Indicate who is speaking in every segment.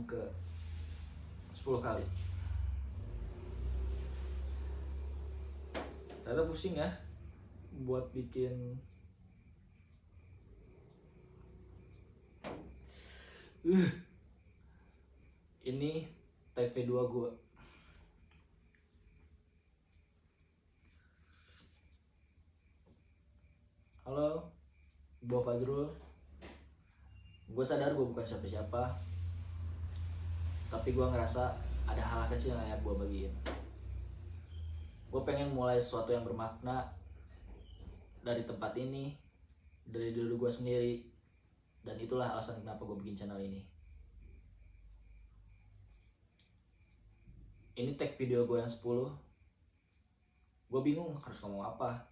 Speaker 1: ke 10 kali. Ternyata pusing ya buat bikin ini take V2 gue. Halo, gue Fazrul. Gue sadar gue bukan siapa-siapa, tapi gue ngerasa ada hal kecil yang layak gue bagiin. Gue pengen mulai sesuatu yang bermakna dari tempat ini, dari diri gue sendiri, dan itulah alasan kenapa gue bikin channel ini. Ini tag video gue yang 10. Gue bingung harus ngomong apa.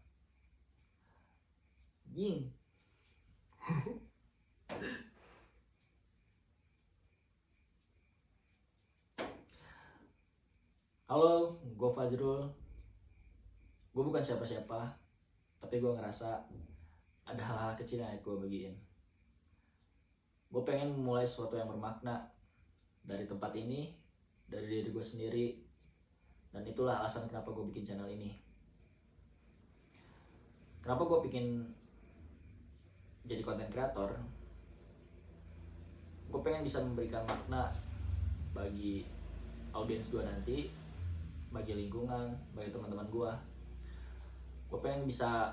Speaker 1: Ying. Halo, gue Fazrul. Gue bukan siapa-siapa, tapi gue ngerasa ada hal-hal kecil yang gue bagiin. Gue pengen mulai sesuatu yang bermakna dari tempat ini, dari diri gue sendiri, dan itulah alasan kenapa gue bikin channel ini. Kenapa gue bikin jadi konten kreator? Gue pengen bisa memberikan makna bagi audiens gue nanti, bagi lingkungan, bagi teman-teman gue. Gue pengen bisa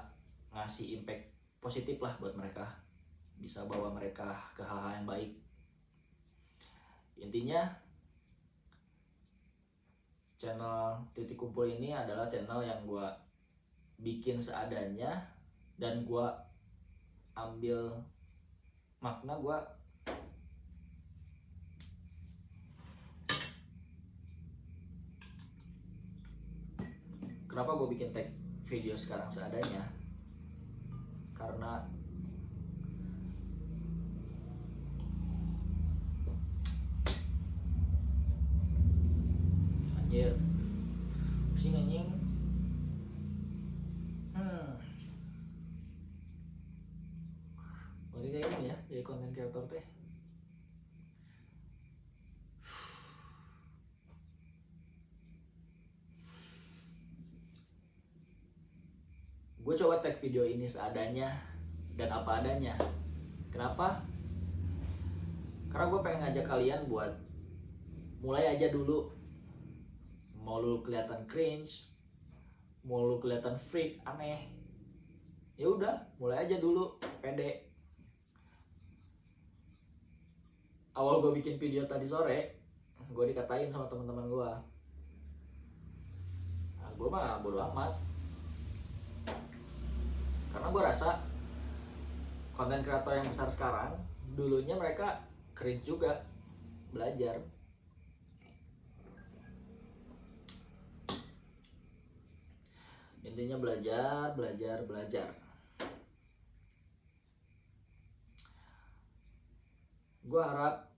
Speaker 1: ngasih impact positif lah buat mereka, bisa bawa mereka ke hal-hal yang baik. Intinya channel Titik Kumpul ini adalah channel yang gue bikin seadanya, dan gue ambil makna gue kenapa gue bikin tag video sekarang seadanya, karena anjir pusing anjing. Oke, kayak gini ya jadi konten kreator teh. Gue coba tag video ini seadanya dan apa adanya. Kenapa? Karena gue pengen ngajak kalian buat mulai aja dulu. Mau lu kelihatan cringe, mau lu kelihatan freak, aneh, ya udah mulai aja dulu, pede. Awal gue bikin video tadi sore, gue dikatain sama teman-teman gue. Nah, gue mah bodo amat, karena gue rasa konten kreator yang besar sekarang, dulunya mereka cringe juga, belajar. Intinya belajar. Gue harap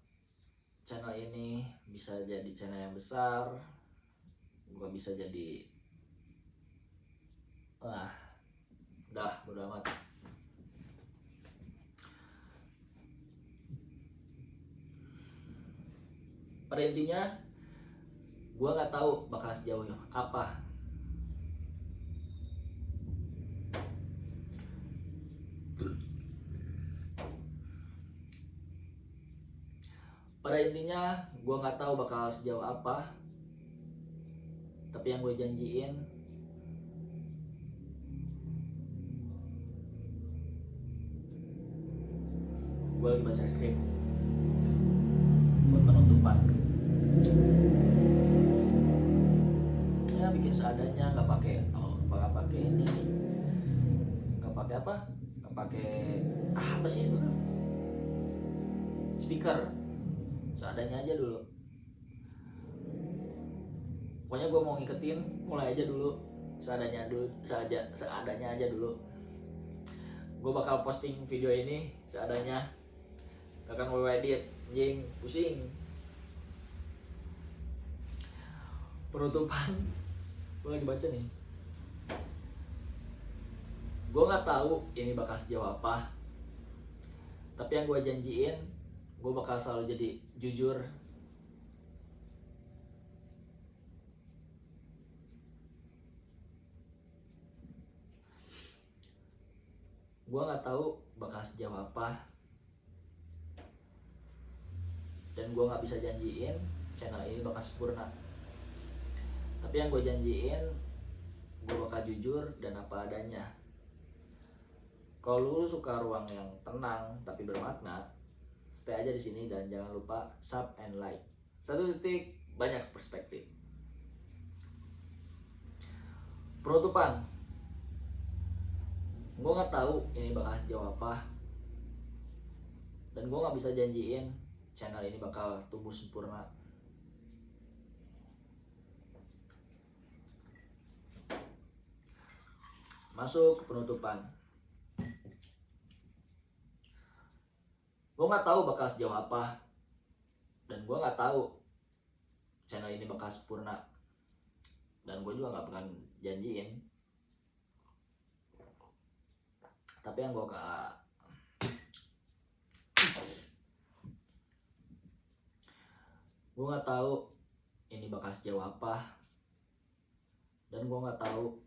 Speaker 1: channel ini bisa jadi channel yang besar. Gue bisa jadi udah bodo amat. Pada intinya gue nggak tahu bakal sejauh apa. Pada intinya gue nggak tahu bakal sejauh apa, tapi yang gue janjiin, gue lagi baca skrip buat penutupan. Ya bikin seadanya, nggak pakai ini, nggak pakai apa, nggak pakai apa sih itu, speaker, seadanya aja dulu. Pokoknya gue mau ngiketin, mulai aja dulu, seadanya aja dulu. Gue bakal posting video ini seadanya, gak akan gue edit, anjing, pusing. Penutupan, gue lagi baca nih. Gue nggak tahu ini bakal sejauh apa, tapi yang gue janjiin, gue bakal selalu jadi jujur, Gue nggak tahu bakal sejauh apa, dan gue nggak bisa janjiin channel ini bakal sempurna. Tapi yang gue janjiin, gue bakal jujur dan apa adanya. Kalau lu suka ruang yang tenang tapi bermakna, stay aja di sini dan jangan lupa sub and like. 1 detik banyak perspektif. Penutupan. Gue nggak tahu ini bakal sejauh apa, dan gue nggak bisa janjiin channel ini bakal tumbuh sempurna. Masuk ke penutupan. Gue nggak tahu bakal sejauh apa, dan gue nggak tahu channel ini bakal sempurna, dan gue juga nggak akan janjiin. Tapi yang gue nggak tahu ini bakal sejauh apa, dan gue nggak tahu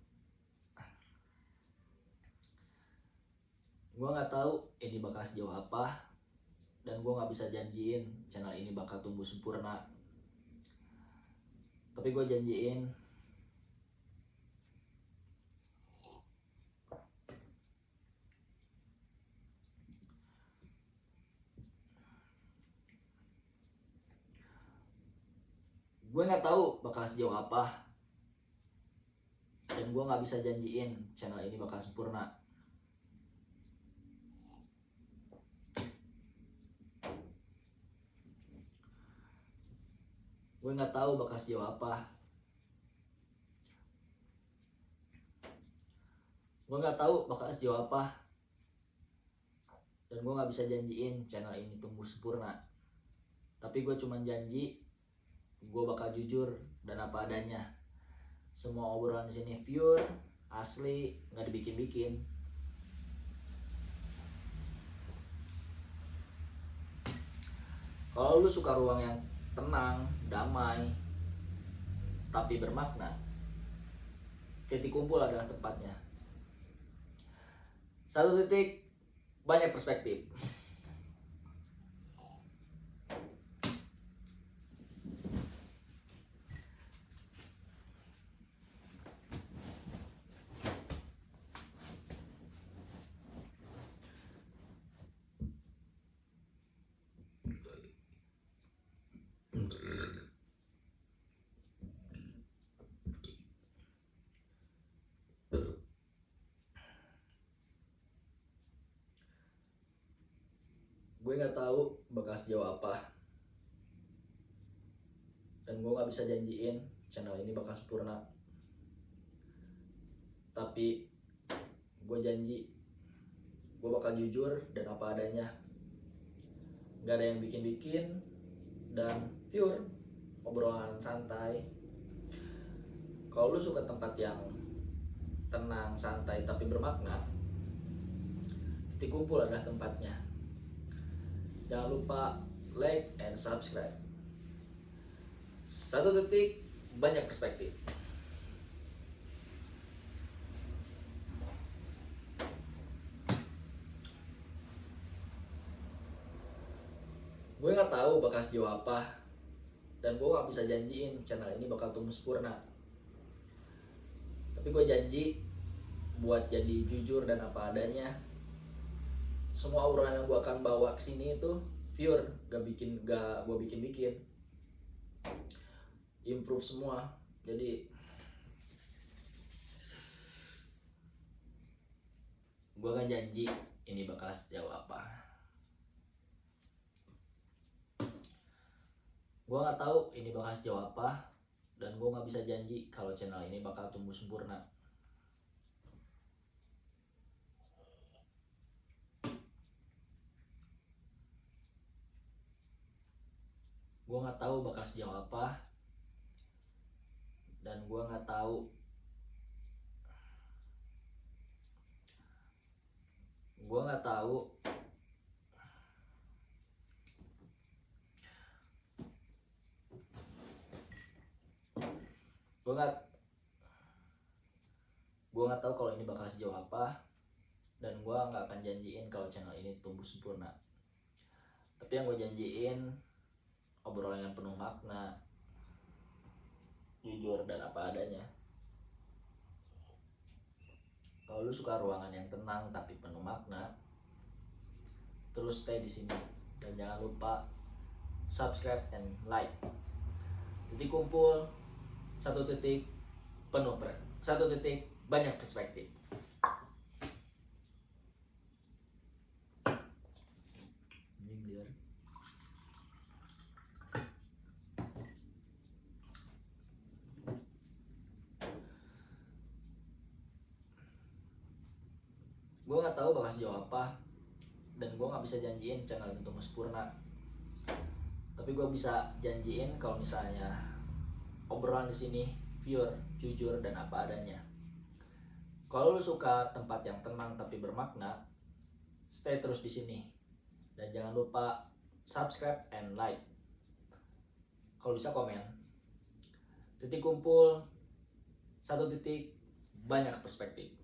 Speaker 1: ini bakal sejauh apa, dan gue nggak bisa janjiin channel ini bakal tumbuh sempurna. Tapi gue janjiin gue nggak tahu bakal sejauh apa, dan gue nggak bisa janjiin channel ini bakal sempurna. Gue nggak tahu bakal sejauh apa. Gue nggak tahu bakal sejauh apa, dan gue nggak bisa janjiin channel ini tumbuh sempurna. Tapi gue cuma janji, gue bakal jujur dan apa adanya. Semua obrolan di sini pure, asli, nggak dibikin-bikin. Kalau lu suka ruang yang tenang, damai, tapi bermakna, titik kumpul adalah tempatnya. 1 detik banyak perspektif. Gue nggak tahu bakal sejauh apa, dan gue nggak bisa janjiin channel ini bakal sempurna. Tapi gue janji, gue bakal jujur dan apa adanya. Gak ada yang bikin-bikin, dan pure, obrolan santai. Kalau lu suka tempat yang tenang, santai, tapi bermakna, titik kumpul adalah tempatnya. Jangan lupa like and subscribe. 1 detik banyak perspektif. Gue nggak tahu bakal sejauh apa, dan gue nggak bisa janjiin channel ini bakal tumbuh sempurna. Tapi gue janji buat jadi jujur dan apa adanya. Semua obrolan yang gue akan bawa ke sini itu pure, gak gue bikin-bikin. Improve semua. Jadi gue gak janji ini bakal sejauh apa. Gue gak tahu ini bakal sejauh apa, dan gue gak bisa janji kalau channel ini bakal tumbuh sempurna. Gue nggak tahu bakal sejauh apa, dan gue nggak tahu gue nggak tahu gue nggak tahu kalau ini bakal sejauh apa, dan gue nggak akan janjiin kalau channel ini tumbuh sempurna. Tapi yang gue janjiin obrolan yang penuh makna, jujur dan apa adanya. Kalau lu suka ruangan yang tenang tapi penuh makna, terus stay di sini dan jangan lupa subscribe and like. Titik kumpul, satu titik banyak perspektif. Gue nggak tahu bakal sejauh apa, dan gue nggak bisa janjiin channel itu sempurna. Tapi gue bisa janjiin kalau misalnya obrolan di sini pure, jujur dan apa adanya. Kalau lu suka tempat yang tenang tapi bermakna, stay terus di sini dan jangan lupa subscribe and like. Kalau bisa komen. Titik kumpul, satu titik banyak perspektif.